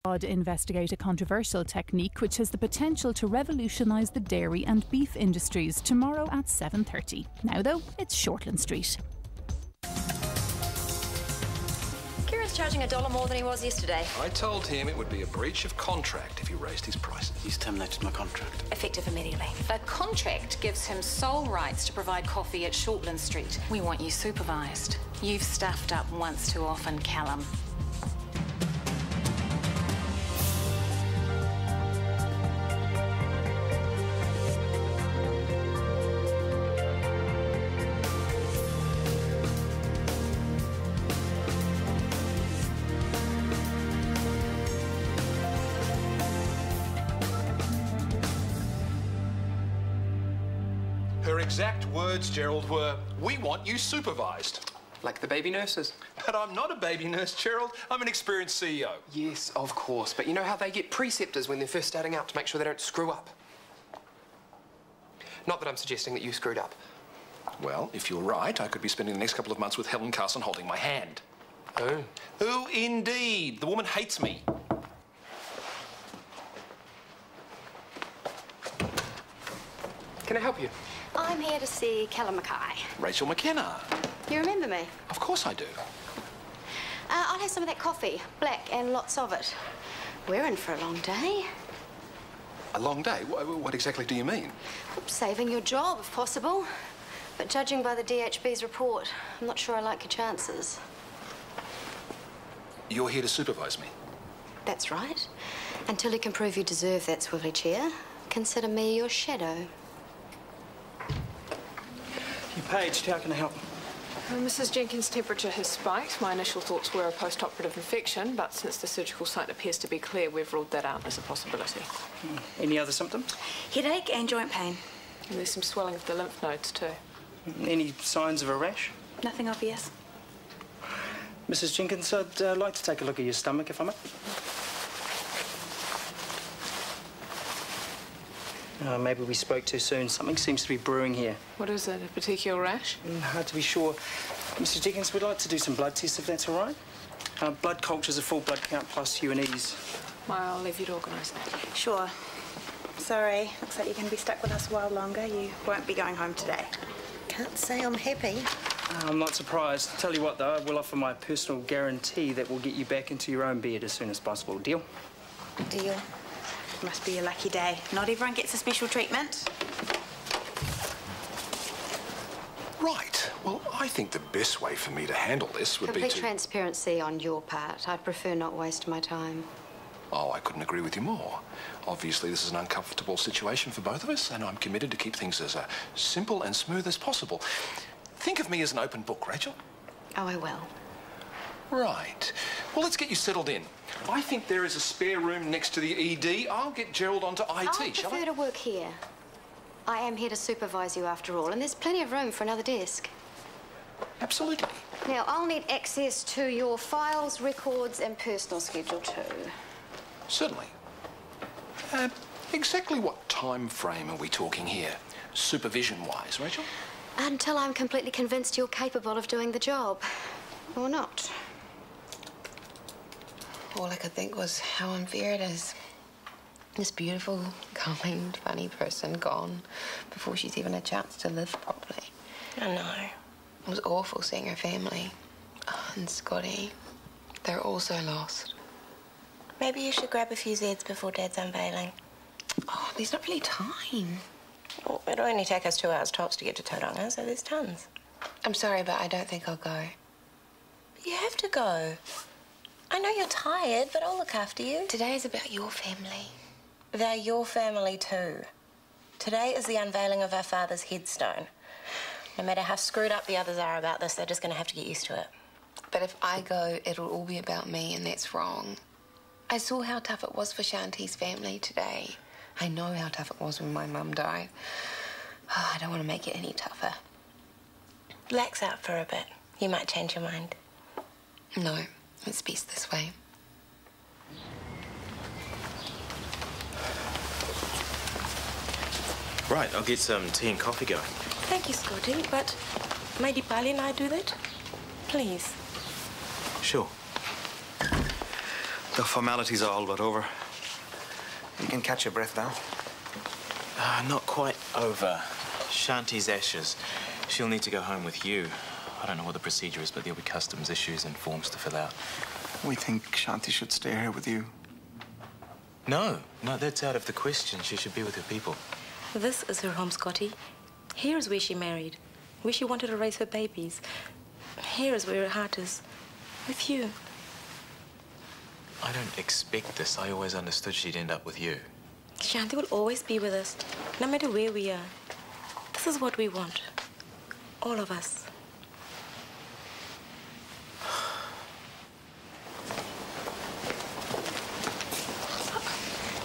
investigate a controversial technique which has the potential to revolutionise the dairy and beef industries tomorrow at 7:30. Now though, it's Shortland Street. Kieran's charging $1 more than he was yesterday. I told him it would be a breach of contract if he raised his prices. He's terminated my contract. Effective immediately. The contract gives him sole rights to provide coffee at Shortland Street. We want you supervised. You've stuffed up once too often, Callum. Her exact words, Gerald, were, "We want you supervised." Like the baby nurses. But I'm not a baby nurse, Gerald. I'm an experienced CEO. Yes, of course. But you know how they get preceptors when they're first starting out to make sure they don't screw up? Not that I'm suggesting that you screwed up. Well, if you're right, I could be spending the next couple of months with Helen Carson holding my hand. Oh. Oh, indeed. The woman hates me. Can I help you? I'm here to see Callum Mackay. Rachel McKenna. You remember me? Of course I do. I'll have some of that coffee, black and lots of it. We're in for a long day. A long day? What exactly do you mean? Saving your job, if possible. But judging by the DHB's report, I'm not sure I like your chances. You're here to supervise me? That's right. Until you can prove you deserve that swivelly chair, consider me your shadow. You paged. How can I help? Mrs. Jenkins' temperature has spiked. My initial thoughts were a post-operative infection, but since the surgical site appears to be clear, we've ruled that out as a possibility. Any other symptoms? Headache and joint pain. And there's some swelling of the lymph nodes too. Any signs of a rash? Nothing obvious. Mrs. Jenkins, I'd like to take a look at your stomach, if I may. Maybe we spoke too soon. Something seems to be brewing here. What is it, a particular rash? Hard to be sure. Mrs. Jenkins, we'd like to do some blood tests, if that's all right. Blood culture's a full blood count plus UNEs. I'll leave you to organise that. Sure. Sorry, looks like you're going to be stuck with us a while longer. You won't be going home today. Can't say I'm happy. I'm not surprised. Tell you what, though, I will offer my personal guarantee that we'll get you back into your own bed as soon as possible. Deal? Deal. Must be a lucky day. Not everyone gets a special treatment. Right. Well, I think the best way for me to handle this would be to... Complete transparency on your part. I'd prefer not waste my time. Oh, I couldn't agree with you more. Obviously, this is an uncomfortable situation for both of us, and I'm committed to keep things as simple and smooth as possible. Think of me as an open book, Rachel. Oh, I will. Right. Well, let's get you settled in. I think there is a spare room next to the ED. I'll get Gerald onto IT, I shall prefer to work here. I am here to supervise you after all, and there's plenty of room for another desk. Absolutely. Now, I'll need access to your files, records, and personal schedule too. Certainly. Exactly what time frame are we talking here, supervision-wise, Rachel? Until I'm completely convinced you're capable of doing the job. Or not. All I could think was how unfair it is. This beautiful, kind, funny person gone before she's even had a chance to live properly. I know. It was awful seeing her family. Oh, and Scotty. They're all so lost. Maybe you should grab a few Zeds before Dad's unveiling. Oh, there's not really time. Well, it'll only take us 2 hours tops to get to Tauranga, so there's tons. I'm sorry, but I don't think I'll go. But you have to go. I know you're tired, but I'll look after you. Today is about your family. They're your family too. Today is the unveiling of our father's headstone. No matter how screwed up the others are about this, they're just going to have to get used to it. But if I go, it'll all be about me, and that's wrong. I saw how tough it was for Shanti's family today. I know how tough it was when my mum died. Oh, I don't want to make it any tougher. Relax out for a bit. You might change your mind. No, it's best this way. Right, I'll get some tea and coffee going. Thank you, Scotty, but may Dipali and I do that? Please. Sure. The formalities are all but over. You can catch your breath now. Not quite over. Shanti's ashes. She'll need to go home with you. I don't know what the procedure is, but there'll be customs issues and forms to fill out. We think Shanti should stay here with you. No, that's out of the question. She should be with her people. This is her home, Scotty. Here is where she married, where she wanted to raise her babies. Here is where her heart is, with you. I don't expect this. I always understood she'd end up with you. Shanti will always be with us, no matter where we are. This is what we want. All of us.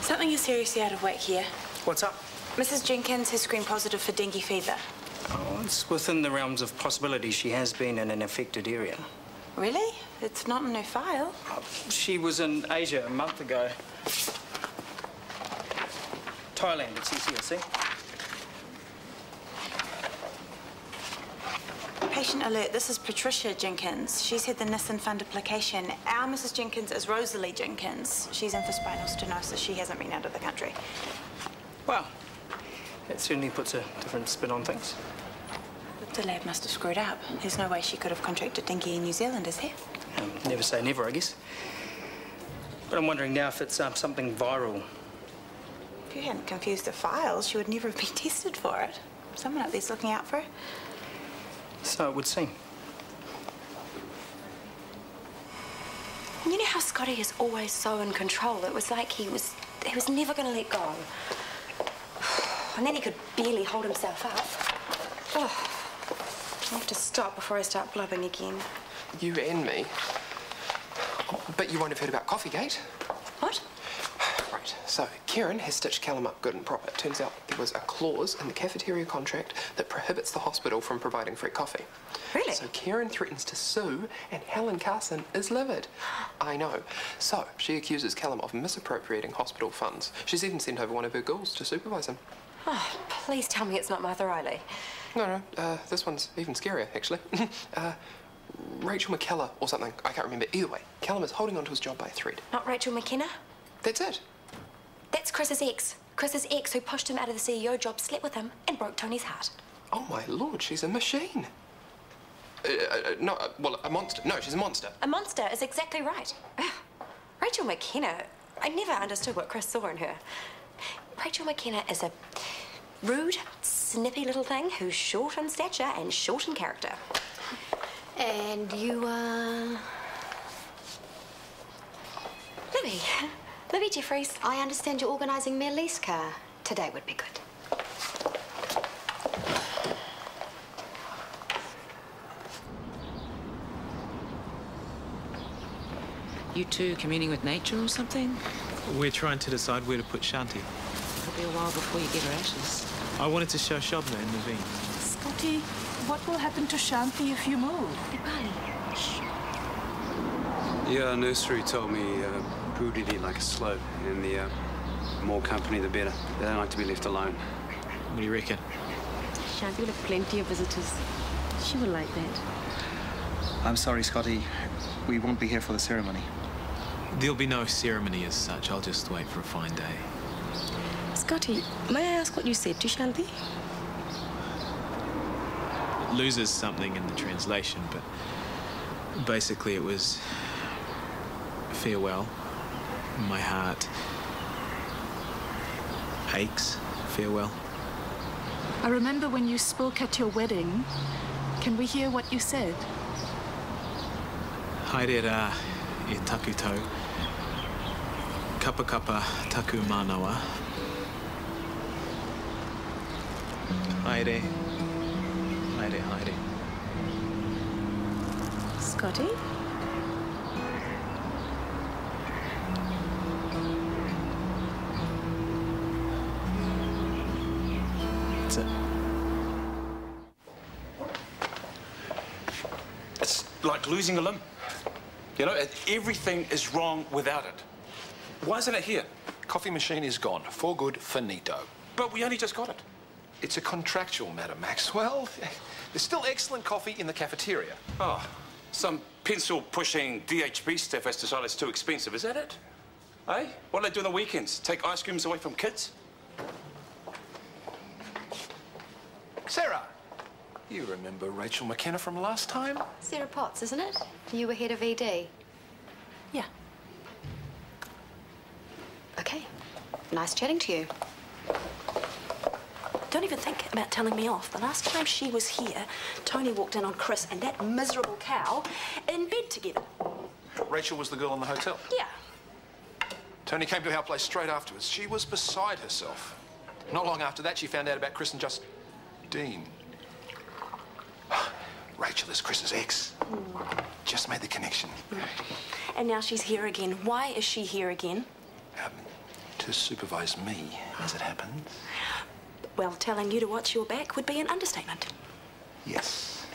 Something is seriously out of whack here. What's up? Mrs. Jenkins has screened positive for dengue fever. Oh, it's within the realms of possibility. She has been in an affected area. Really? It's not in her file. She was in Asia a month ago. Thailand, it says here, see? Patient alert, this is Patricia Jenkins. She's had the Nissan-funded application. Our Mrs. Jenkins is Rosalie Jenkins. She's in for spinal stenosis. She hasn't been out of the country. Well, that certainly puts a different spin on things. The lab must have screwed up. There's no way she could have contracted dengue in New Zealand, is there? Never say never, I guess. But I'm wondering now if it's something viral. If you hadn't confused the files, she would never have been tested for it. Someone up there's looking out for her. So it would seem. You know how Scotty is always so in control? It was like he was never going to let go. And then he could barely hold himself up. Oh, I have to stop before I start blubbing again. You and me. Oh, but you won't have heard about Coffeegate. What? Right, so Kieran has stitched Callum up good and proper. It turns out there was a clause in the cafeteria contract that prohibits the hospital from providing free coffee. Really? So Kieran threatens to sue, and Helen Carson is livid. I know. So she accuses Callum of misappropriating hospital funds. She's even sent over one of her girls to supervise him. Oh, please tell me it's not Martha Riley. No, this one's even scarier, actually. Rachel McKellar or something. I can't remember. Either way, Callum is holding onto his job by a thread. Not Rachel McKenna? That's it. That's Chris's ex. Chris's ex who pushed him out of the CEO job, slept with him, and broke Tony's heart. Oh, my lord, she's a machine. Well, a monster. No, she's a monster. A monster is exactly right. Ugh. Rachel McKenna, I never understood what Chris saw in her. Rachel McKenna is a rude, snippy little thing who's short in stature and short in character. And you, Libby Jeffries. I understand you're organising me a lease car. Today would be good. You two communing with nature or something? We're trying to decide where to put Shanti. It'll be a while before you get her ashes. I wanted to show Shobna in the vein. Scotty, what will happen to Shanti if you move? Yeah, nursery told me brooded like a slope, and the more company, the better. They don't like to be left alone. What do you reckon? Shanti will have plenty of visitors. She will like that. I'm sorry, Scotty. We won't be here for the ceremony. There'll be no ceremony as such. I'll just wait for a fine day. Scotty, may I ask what you said to Shanti? It loses something in the translation, but basically it was farewell. My heart aches. Farewell. I remember when you spoke at your wedding. Can we hear what you said? Haere e taku tau. Kapa kapa taku manawa. Haere. Haere, haere. Scotty? That's it. It's like losing a limb. You know, everything is wrong without it. Why isn't it here? Coffee machine is gone. For good, finito. But we only just got it. It's a contractual matter, Maxwell. There's still excellent coffee in the cafeteria. Oh, some pencil-pushing DHB staff has decided it's too expensive. Is that it? Eh? What do they do on the weekends? Take ice creams away from kids? Sarah! You remember Rachel McKenna from last time? Sarah Potts, isn't it? You were head of ED. Yeah. Okay. Nice chatting to you. Don't even think about telling me off. The last time she was here, Tony walked in on Chris and that miserable cow in bed together. Rachel was the girl in the hotel? Yeah. Tony came to our place straight afterwards. She was beside herself. Not long after that, she found out about Chris and just Dean. Rachel is Chris's ex. Just made the connection. And now she's here again. Why is she here again? To supervise me, as it happens. Well, telling you to watch your back would be an understatement. Yes.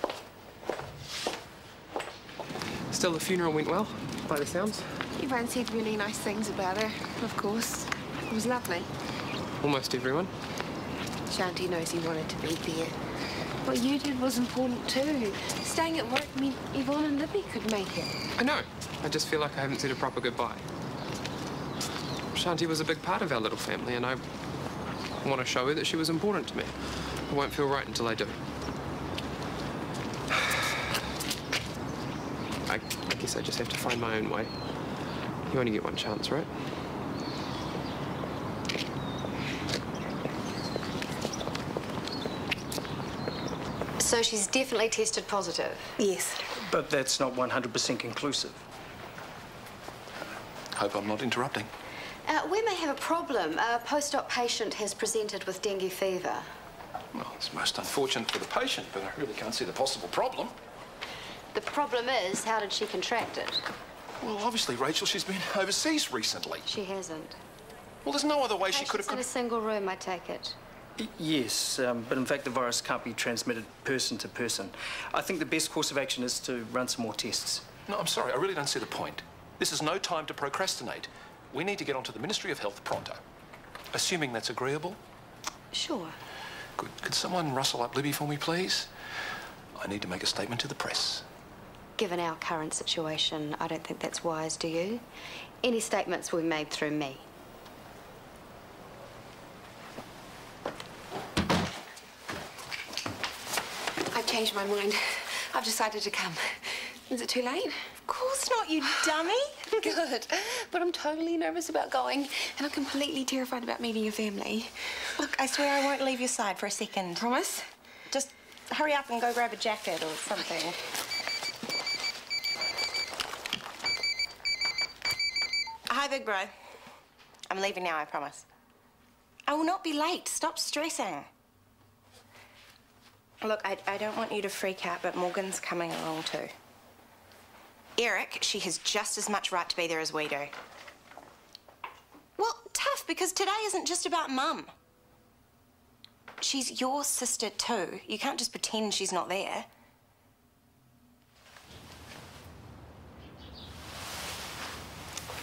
Still, the funeral went well, by the sounds. Everyone said really nice things about her, of course. It was lovely. Almost everyone. Shanti knows he wanted to be there. What you did was important too. Staying at work meant Yvonne and Libby could make it. I know. I just feel like I haven't said a proper goodbye. Shanti was a big part of our little family, and I want to show her that she was important to me. It won't feel right until I do. I guess I just have to find my own way. You only get one chance, right? So she's definitely tested positive? Yes. But that's not 100% conclusive. Hope I'm not interrupting. We may have a problem. A post-op patient has presented with dengue fever. Well, it's most unfortunate for the patient, but I really can't see the possible problem. The problem is, how did she contract it? Well, obviously, Rachel, she's been overseas recently. She hasn't. Well, there's no other way she could have... in a single room, I take it. Yes, but in fact the virus can't be transmitted person to person. I think the best course of action is to run some more tests. No, I'm sorry, I really don't see the point. This is no time to procrastinate. We need to get onto the Ministry of Health pronto. Assuming that's agreeable? Sure. Good. Could someone rustle up Libby for me, please? I need to make a statement to the press. Given our current situation, I don't think that's wise, do you? Any statements will be made through me. I've changed my mind. I've decided to come. Is it too late? Of course not, you dummy. Good. But I'm totally nervous about going, and I'm completely terrified about meeting your family. Look, I swear I won't leave your side for a second. Promise? Just hurry up and go grab a jacket or something. Hi, big bro. I'm leaving now, I promise. I will not be late. Stop stressing. Look, I don't want you to freak out, but Morgan's coming along too. Eric, she has just as much right to be there as we do. Well, tough, because today isn't just about Mum. She's your sister too. You can't just pretend she's not there.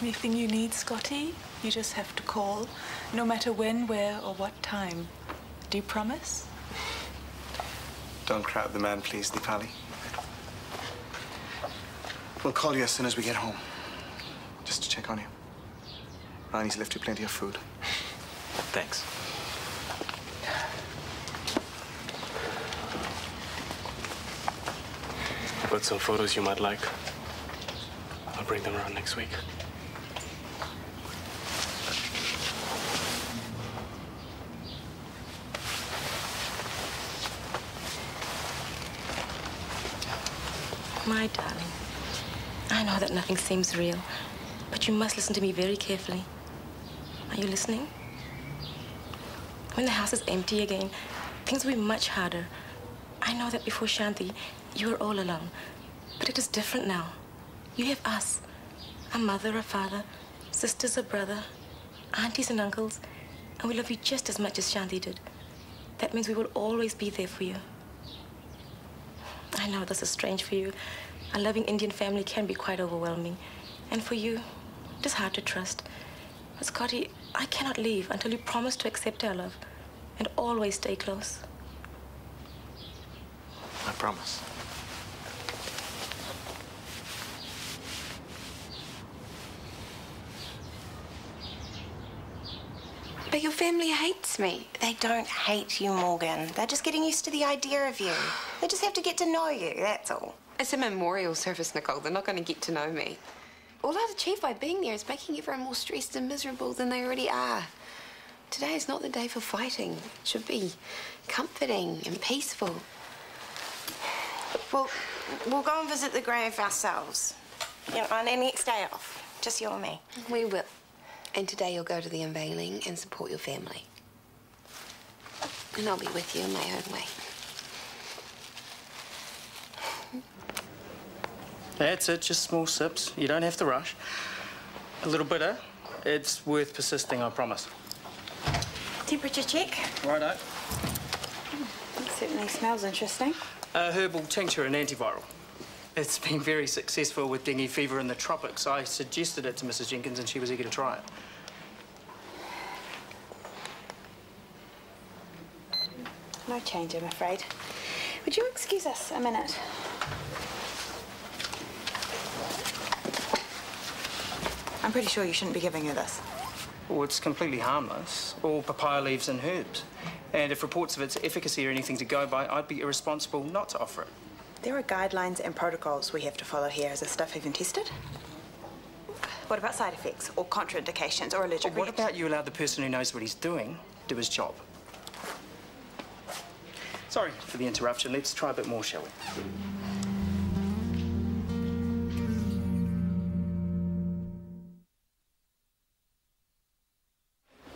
Anything you need, Scotty, you just have to call, no matter when, where, or what time. Do you promise? Don't crowd the man, please, Deepali. We'll call you as soon as we get home. Just to check on you. Rani's left you plenty of food. Thanks. I've got some photos you might like. I'll bring them around next week. My darling, I know that nothing seems real, but you must listen to me very carefully. Are you listening? When the house is empty again, things will be much harder. I know that before Shanti, you were all alone, but it is different now. You have us, a mother, a father, sisters, a brother, aunties and uncles, and we love you just as much as Shanti did. That means we will always be there for you. I know this is strange for you. A loving Indian family can be quite overwhelming. And for you, it is hard to trust. But Scotty, I cannot leave until you promise to accept our love and always stay close. I promise. But your family hates me. They don't hate you, Morgan. They're just getting used to the idea of you. They just have to get to know you, that's all. It's a memorial service, Nicole. They're not going to get to know me. All I've achieved by being there is making everyone more stressed and miserable than they already are. Today is not the day for fighting. It should be comforting and peaceful. Well, we'll go and visit the grave ourselves. You know, on our next day off. Just you and me. We will. And today you'll go to the unveiling and support your family. And I'll be with you in my own way. That's it, just small sips. You don't have to rush. A little bitter. It's worth persisting, I promise. Temperature check. Righto. It certainly smells interesting. Herbal tincture and antiviral. It's been very successful with dengue fever in the tropics. I suggested it to Mrs. Jenkins and she was eager to try it. No change, I'm afraid. Would you excuse us a minute? I'm pretty sure you shouldn't be giving her this. Well, it's completely harmless. All papaya leaves and herbs. And if reports of its efficacy are anything to go by, I'd be irresponsible not to offer it. There are guidelines and protocols we have to follow here. Is this stuff even tested? What about side effects or contraindications or allergic reactions? What about you allow the person who knows what he's doing do his job? Sorry for the interruption. Let's try a bit more, shall we?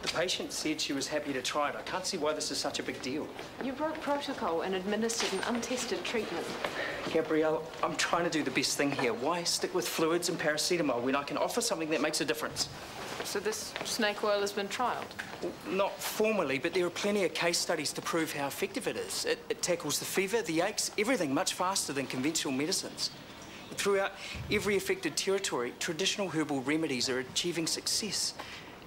The patient said she was happy to try it. I can't see why this is such a big deal. You broke protocol and administered an untested treatment. Gabrielle, I'm trying to do the best thing here. Why stick with fluids and paracetamol when I can offer something that makes a difference? So this snake oil has been trialled? Well, not formally, but there are plenty of case studies to prove how effective it is. It tackles the fever, the aches, everything much faster than conventional medicines. Throughout every affected territory, traditional herbal remedies are achieving success.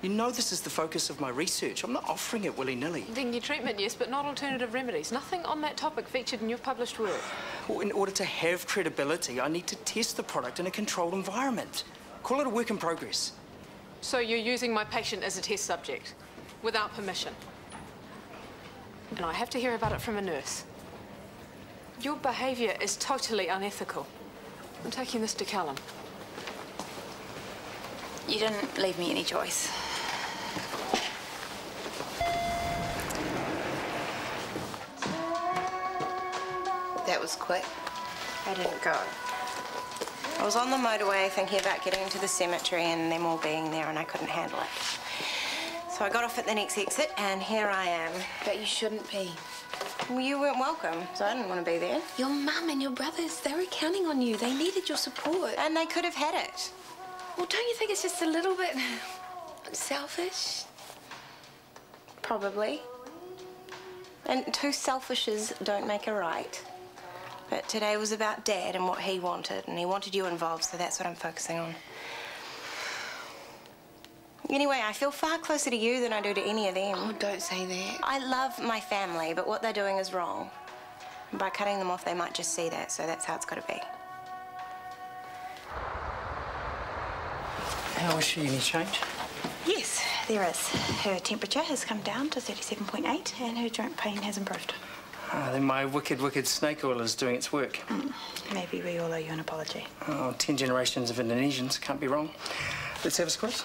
You know this is the focus of my research. I'm not offering it willy-nilly. Dengue treatment, yes, but not alternative remedies. Nothing on that topic featured in your published work. Well, in order to have credibility, I need to test the product in a controlled environment. Call it a work in progress. So you're using my patient as a test subject, without permission. And I have to hear about it from a nurse. Your behaviour is totally unethical. I'm taking this to Callum. You didn't leave me any choice. That was quick. I didn't go. I was on the motorway thinking about getting into the cemetery and them all being there, and I couldn't handle it. So I got off at the next exit, and here I am. But you shouldn't be. Well, you weren't welcome, so I didn't want to be there. Your mum and your brothers, they were counting on you. They needed your support. And they could have had it. Well, don't you think it's just a little bit selfish? Probably. And two selfishes don't make a right. But today was about Dad and what he wanted, and he wanted you involved, so that's what I'm focusing on. Anyway, I feel far closer to you than I do to any of them. Oh, don't say that. I love my family, but what they're doing is wrong. And by cutting them off, they might just see that, so that's how it's got to be. How is she? Any change? Yes, there is. Her temperature has come down to 37.8 and her joint pain has improved. Ah, then my wicked, wicked snake oil is doing its work. Maybe we all owe you an apology. Oh, 10 generations of Indonesians. Can't be wrong. Let's have a squeeze.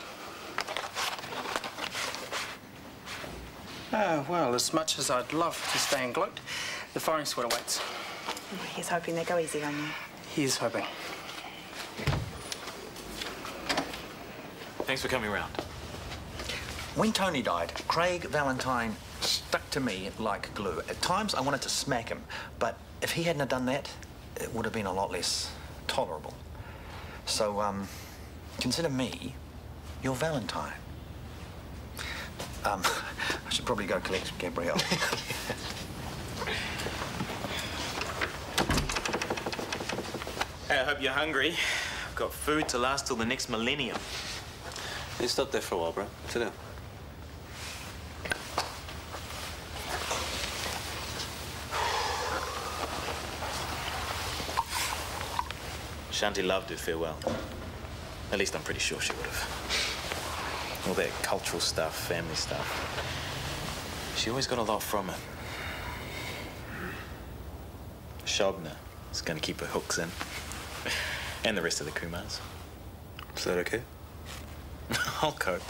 Oh, well, as much as I'd love to stay and gloat, the firing squad awaits. He's hoping they go easy on you. He is hoping. Thanks for coming round. When Tony died, Craig Valentine stuck to me like glue. At times, I wanted to smack him, but if he hadn't have done that, it would have been a lot less tolerable. So, consider me your Valentine. I should probably go collect Gabrielle. Hey, I hope you're hungry. I've got food to last till the next millennium. Hey, stop there for a while, bro. Sit down. Shanti loved her farewell. At least I'm pretty sure she would have. All that cultural stuff, family stuff. She always got a lot from it. Shogner is going to keep her hooks in. And the rest of the Kumars. Is that okay? I'll cope.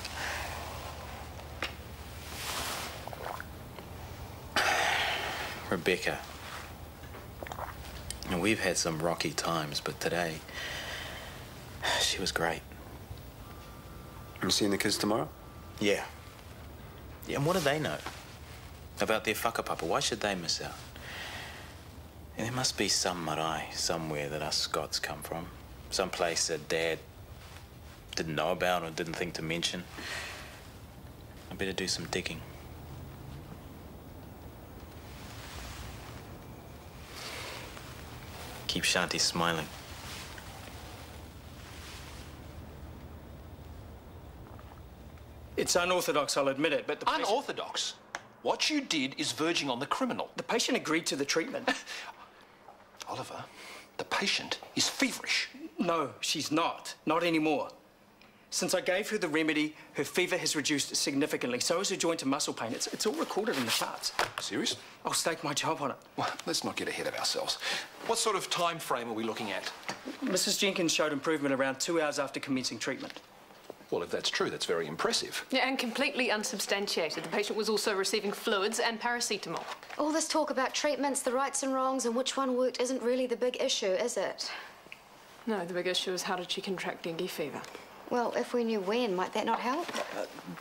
Rebecca. And we've had some rocky times, but today, she was great. You seeing the kids tomorrow? Yeah. Yeah, and what do they know about their whakapapa? Why should they miss out? And there must be some marae somewhere that us Scots come from. Some place that Dad didn't know about or didn't think to mention. I better do some digging. Keep Shanti smiling. It's unorthodox, I'll admit it, but the Unorthodox? What you did is verging on the criminal. The patient agreed to the treatment. Oliver, the patient is feverish. No, she's not. Not anymore. Since I gave her the remedy, her fever has reduced significantly. So has her joint and muscle pain. It's all recorded in the charts. Serious? I'll stake my job on it. Well, let's not get ahead of ourselves. What sort of time frame are we looking at? Mrs. Jenkins showed improvement around 2 hours after commencing treatment. Well, if that's true, that's very impressive. Yeah, and completely unsubstantiated. The patient was also receiving fluids and paracetamol. All this talk about treatments, the rights and wrongs, and which one worked isn't really the big issue, is it? No, the big issue is how did she contract dengue fever? Well, if we knew when, might that not help?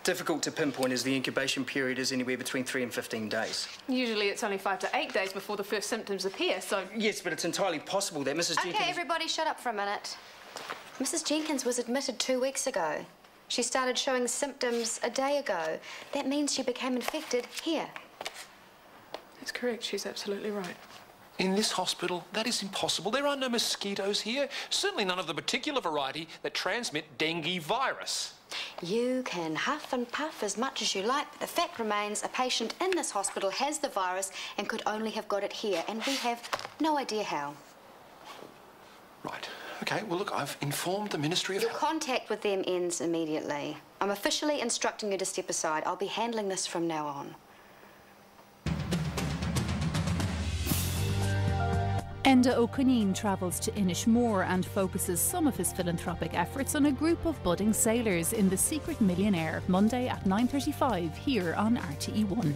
Difficult to pinpoint as the incubation period is anywhere between 3 and 15 days. Usually it's only 5 to 8 days before the first symptoms appear, so... Yes, but it's entirely possible that Mrs. Jenkins... Okay, everybody shut up for a minute. Mrs. Jenkins was admitted 2 weeks ago. She started showing symptoms a day ago. That means she became infected here. That's correct. She's absolutely right. In this hospital, that is impossible. There are no mosquitoes here. Certainly none of the particular variety that transmit dengue virus. You can huff and puff as much as you like, but the fact remains a patient in this hospital has the virus and could only have got it here, and we have no idea how. Right. Okay, well, look, I've informed the Ministry of Your Health. contact with them ends immediately. I'm officially instructing you to step aside. I'll be handling this from now on. Enda O'Conneen travels to Inishmore and focuses some of his philanthropic efforts on a group of budding sailors in The Secret Millionaire, Monday at 9:35 here on RTE1.